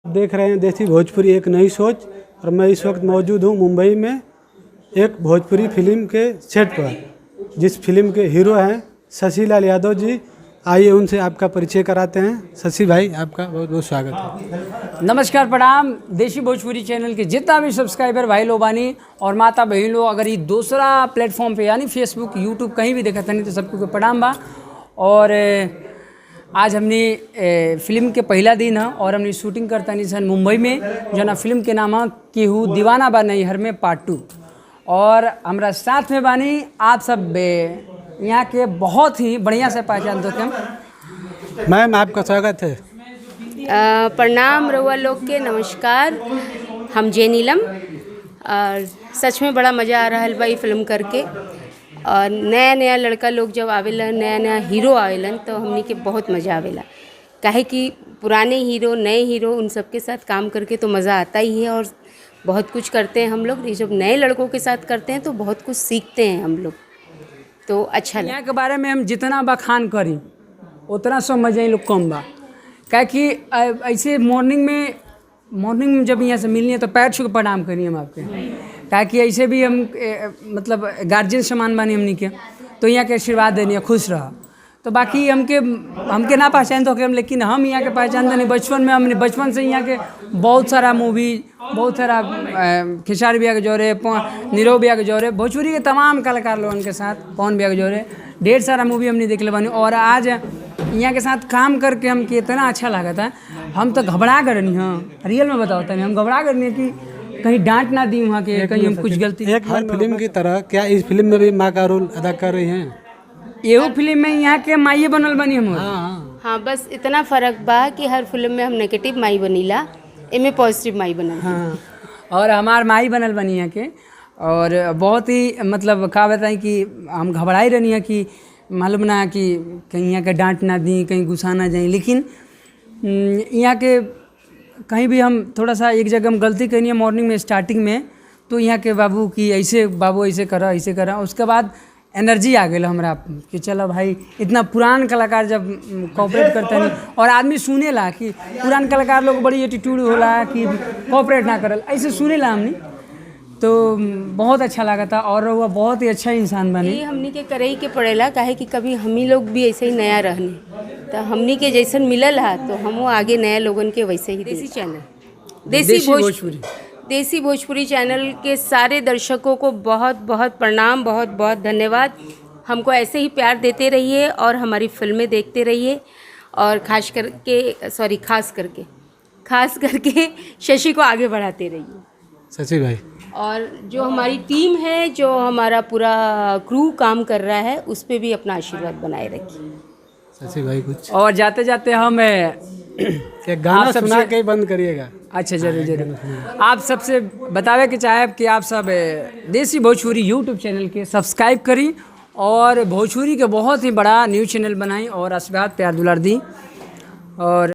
देख रहे हैं देसी भोजपुरी एक नई सोच। और मैं इस वक्त मौजूद हूँ मुंबई में एक भोजपुरी फिल्म के सेट पर, जिस फिल्म के हीरो हैं शशि लाल यादव जी। आइए उनसे आपका परिचय कराते हैं। शशि भाई, आपका बहुत बहुत स्वागत है। नमस्कार, प्रणाम। देसी भोजपुरी चैनल के जितना भी सब्सक्राइबर भाई लोग बानी और माता बहन लोग, अगर ये दूसरा प्लेटफॉर्म पे यानी फेसबुक यूट्यूब कहीं भी देखा नहीं तो सबको प्रणाम बा। और आज हमने फिल्म के पहला दिन है और हमने शूटिंग करता नहीं सन मुंबई में, जो ना फिल्म के नाम है केहू दीवाना बा नैहर में पार्ट 2। और हमारा साथ में बानी आप सब यहाँ के बहुत ही बढ़िया से पहचान दो हम। मैम, आपका स्वागत है। प्रणाम रउआ लोग के, नमस्कार। हम जे नीलम। और सच में बड़ा मज़ा आ रहा है भाई फिल्म करके। और नया नया लड़का लोग जब आवेला, नया नया हीरो आवेलन तो हमनी के बहुत मज़ा आवेला। काहे कि पुराने हीरो नए हीरो उन सब के साथ काम करके तो मज़ा आता ही है। और बहुत कुछ करते हैं हम लोग, जब नए लड़कों के साथ करते हैं तो बहुत कुछ सीखते हैं हम लोग, तो अच्छा लगता है। यहाँ के बारे में हम जितना बखान करी उतना सब मज़ा लोग कम बा। क्या कि ऐसे मॉर्निंग में जब यहाँ से मिलनी है तो पैर छू के प्रणाम करिए हम आपके। ताकि ऐसे भी हम मतलब गार्जियन समान बानी हमनी के, तो यहाँ के आशीर्वाद देनी है, खुश रह। तो बाकी हमके ना पहचान तो हम, लेकिन हम यहाँ के पहचान देनी बचपन में। हमने बचपन से यहाँ के बहुत सारा मूवी, बहुत सारा खेसारी भैया के जोरे, नीरव भैया के जोरे, भोजपुरी के तमाम कलाकार लोगों के साथ, पवन भैया के जोरे ढेर सारा मूवी हमने देख ले बनी। और आज यहाँ के साथ काम करके हमके इतना अच्छा लगा था। हम तो घबरा कर रही हाँ, रियल में बताओ था, हम घबरा कर रही कि कहीं डांट ना दी वहाँ के, कहीं हम कुछ गलती। एक हर फिल्म की तरह क्या इस फिल्म में भी माँ का रोल अदा कर रही हैं? एहो फिल्म में यहाँ के माइये बनल बनी हम। हाँ, बस इतना फ़र्क बा कि हर फिल्म में हम नेगेटिव माई बनीला, इनमें पॉजिटिव माई बनल। हाँ, और हमार माई बनल बनी यहाँ के। और बहुत ही मतलब का बताएं कि हम घबराई रहनी है कि मालूम ना कि कहीं यहाँ के डांट ना दी, कहीं गुस्सा ना जाए। लेकिन यहाँ के कहीं भी हम थोड़ा सा एक जगह हम गलती करनी है मॉर्निंग में स्टार्टिंग में, तो यहाँ के बाबू की ऐसे बाबू ऐसे करा। उसके बाद एनर्जी आ गई हमारा कि चलो भाई, इतना पुरान कलाकार जब कोऑपरेट करते नहीं और आदमी सुने ला कि पुरान कलाकार लोग बड़ी एटीट्यूड होला कि कोऑपरेट ना करल, ऐसे सुने ला हमने, तो बहुत अच्छा लगा था। और वो बहुत ही अच्छा इंसान बने। ये हमनी के करे ही के पड़ेला, काहे कि कभी हमी लोग भी ऐसे ही नया रहने, तो हमनी के जैसन मिलल है तो हम आगे नया लोगन के वैसे ही। देसी चैनल, देसी भोजपुरी चैनल के सारे दर्शकों को बहुत बहुत प्रणाम, बहुत बहुत धन्यवाद। हमको ऐसे ही प्यार देते रहिए और हमारी फिल्में देखते रहिए। और खास करके शशि को आगे बढ़ाते रहिए। शशि भाई, और जो हमारी टीम है, जो हमारा पूरा क्रू काम कर रहा है, उस पर भी अपना आशीर्वाद बनाए रखिए। शशि भाई कुछ और जाते जाते हम एक गाना सुना के बंद करिएगा। अच्छा, जरूर। आप सबसे बतावे के चाहे कि आप सब देसी भोजपुरी यूट्यूब चैनल के सब्सक्राइब करी और भोजपुरी के बहुत ही बड़ा न्यूज़ चैनल बनाई और आशीर्वाद प्यार दुलार दी। और